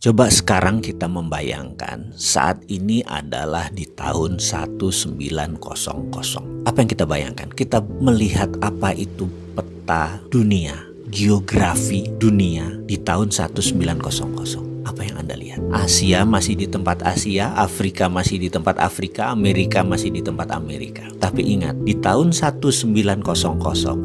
Coba sekarang kita membayangkan saat ini adalah di tahun 1900. Apa yang kita bayangkan? Kita melihat apa itu peta dunia, geografi dunia di tahun 1900. Apa yang Anda lihat? Asia masih di tempat Asia, Afrika masih di tempat Afrika, Amerika masih di tempat Amerika. Tapi ingat, di tahun 1900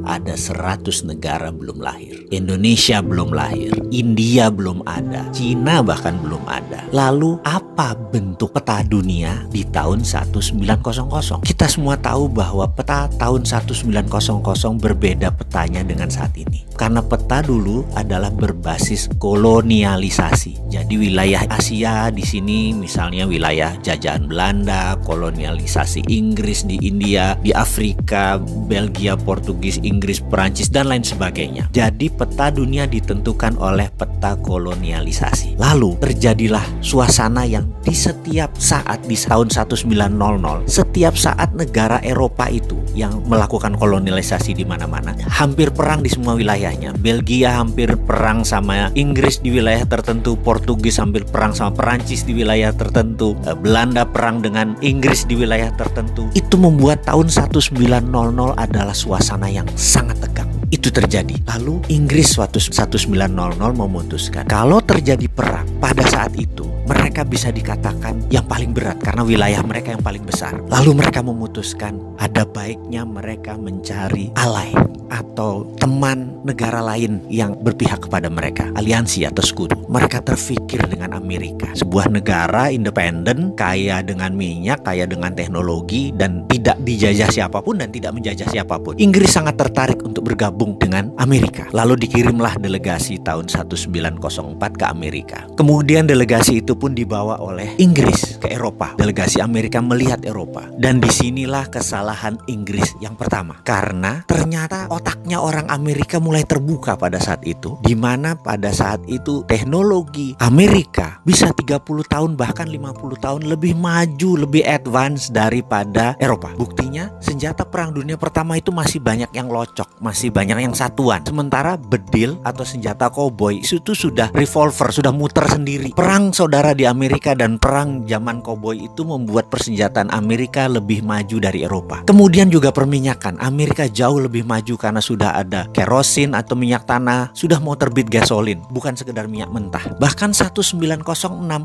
ada 100 negara belum lahir. Indonesia belum lahir, India belum ada, Cina bahkan belum ada. Lalu apa bentuk peta dunia di tahun 1900? Kita semua tahu bahwa peta tahun 1900 berbeda petanya dengan saat ini. Karena peta dulu adalah berbasis kolonialisasi. Jadi wilayah Asia di sini misalnya wilayah jajahan Belanda, kolonialisasi Inggris di India, di Afrika, Belgia, Portugis, Inggris, Perancis dan lain sebagainya. Jadi peta dunia ditentukan oleh peta kolonialisasi. Lalu terjadilah suasana yang di setiap saat di tahun 1900, setiap saat negara Eropa itu yang melakukan kolonialisasi di mana-mana, hampir perang di semua wilayahnya. Belgia hampir perang sama Inggris di wilayah tertentu, Portugis hampir perang sama Perancis di wilayah tertentu, Belanda perang dengan Inggris di wilayah tertentu. Itu membuat tahun 1900 adalah suasana yang sangat tegang. Itu terjadi. Lalu Inggris waktu 1900 memutuskan kalau terjadi perang pada saat itu mereka bisa dikatakan yang paling berat karena wilayah mereka yang paling besar. Lalu mereka memutuskan ada baiknya mereka mencari ally atau teman negara lain yang berpihak kepada mereka, aliansi atau sekutu. Mereka terfikir dengan Amerika, sebuah negara independen, kaya dengan minyak, kaya dengan teknologi, dan tidak dijajah siapapun dan tidak menjajah siapapun. Inggris sangat tertarik untuk bergabung dengan Amerika. Lalu dikirimlah delegasi tahun 1904 ke Amerika. Kemudian delegasi itu pun dibawa oleh Inggris ke Eropa. Delegasi Amerika melihat Eropa. Dan disinilah kesalahan Inggris yang pertama. Karena ternyata otaknya orang Amerika mulai terbuka pada saat itu. Dimana pada saat itu teknologi Amerika bisa 30 tahun bahkan 50 tahun lebih maju, lebih advance daripada Eropa. Buktinya senjata perang dunia pertama itu masih banyak yang locok, masih banyak yang satuan. Sementara bedil atau senjata koboi itu sudah revolver, sudah muter sendiri. Perang saudara di Amerika dan perang zaman koboi itu membuat persenjataan Amerika lebih maju dari Eropa. Kemudian juga perminyakan. Amerika jauh lebih maju karena sudah ada kerosin atau minyak tanah, sudah mau terbit gasolin, bukan sekedar minyak mentah. Bahkan 1906,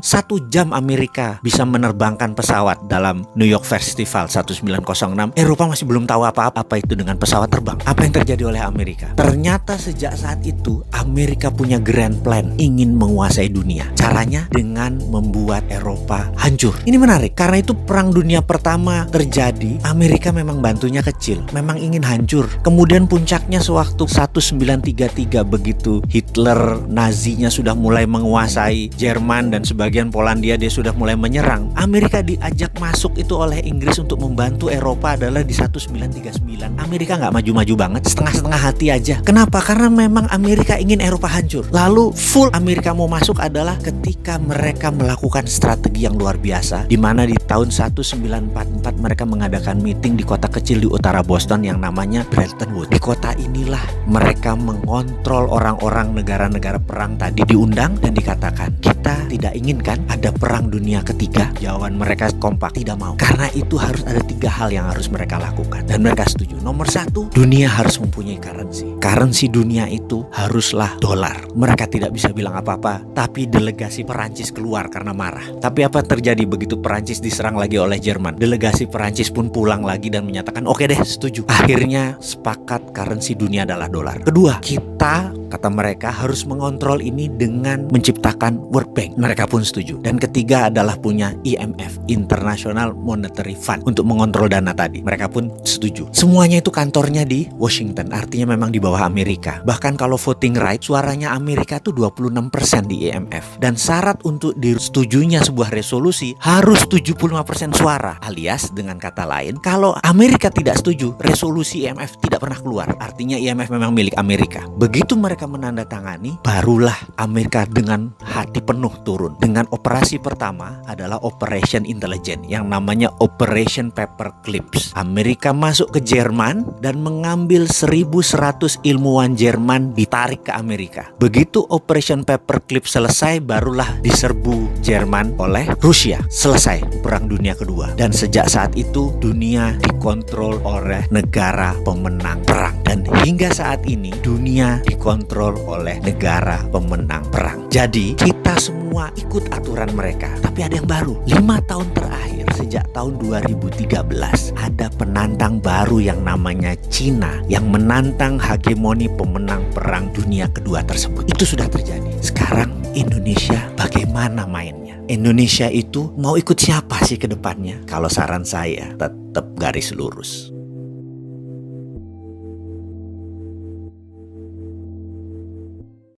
1 jam Amerika bisa menerbangkan pesawat dalam New York Festival 1906. Eropa masih belum tahu apa itu dengan pesawat terbang. Apa yang terjadi oleh Amerika? Ternyata sejak saat itu Amerika punya grand plan, ingin menguasai dunia. Caranya dengan membuat Eropa hancur. Ini menarik karena itu perang dunia pertama terjadi, Amerika memang bantunya kecil, memang ingin hancur. Kemudian puncaknya sewaktu 1933 begitu Hitler Nazinya sudah mulai menguasai Jerman dan sebagian Polandia, dia sudah mulai menyerang. Amerika diajak masuk itu oleh Inggris untuk membantu Eropa adalah di 1939. Amerika nggak maju-maju banget, setengah-setengah hati aja. Kenapa? Karena memang Amerika ingin Eropa hancur. Lalu full Amerika mau masuk adalah ketika mereka melakukan strategi yang luar biasa, di mana di tahun 1944 mereka mengadakan meeting di kota kecil di utara Boston yang namanya Bretton Woods. Di kota inilah mereka mengontrol orang-orang negara-negara perang tadi, diundang dan dikatakan kita tidak inginkan ada perang dunia ketiga. Jawaban mereka kompak, tidak mau. Karena itu harus ada 3 hal yang harus mereka lakukan dan mereka setuju. Nomor 1, dunia harus mempunyai currency. Currency dunia itu haruslah dolar. Mereka tidak bisa bilang apa-apa, tapi delegasi Perancis keluar karena marah. Tapi apa terjadi begitu Perancis diserang lagi oleh Jerman? Delegasi Perancis pun pulang lagi dan menyatakan oke deh, setuju. Akhirnya sepakat currency dunia adalah dolar. Kedua, kita, kata mereka, harus mengontrol ini dengan menciptakan World Bank. Mereka pun setuju. Dan ketiga adalah punya IMF, International Monetary Fund, untuk mengontrol dana tadi. Mereka pun setuju. Semuanya itu kantornya di Washington, artinya memang di bawah Amerika. Bahkan kalau voting right, suaranya Amerika tuh 26% di IMF. Dan syarat untuk disetujunya sebuah resolusi harus 75% suara. Alias dengan kata lain, kalau Amerika tidak setuju, resolusi IMF tidak pernah keluar. Artinya IMF memang milik Amerika. Begitu mereka menandatangani, barulah Amerika dengan hati penuh turun. Dengan operasi pertama adalah Operation Intelligence yang namanya Operation Paperclips. Amerika masuk ke Jerman Jerman dan mengambil 1.100 ilmuwan Jerman ditarik ke Amerika. Begitu Operation Paperclip selesai, barulah diserbu Jerman oleh Rusia. Selesai Perang Dunia Kedua. Dan sejak saat itu dunia dikontrol oleh negara pemenang perang. Dan hingga saat ini dunia dikontrol oleh negara pemenang perang. Jadi kita semua ikut aturan mereka. Tapi ada yang baru. 5 tahun terakhir sejak tahun 2013 ada penantang baru yang namanya Cina yang menantang hegemoni pemenang perang dunia kedua tersebut. Itu sudah terjadi. Sekarang Indonesia bagaimana mainnya? Indonesia itu mau ikut siapa sih ke depannya? Kalau saran saya tetap garis lurus.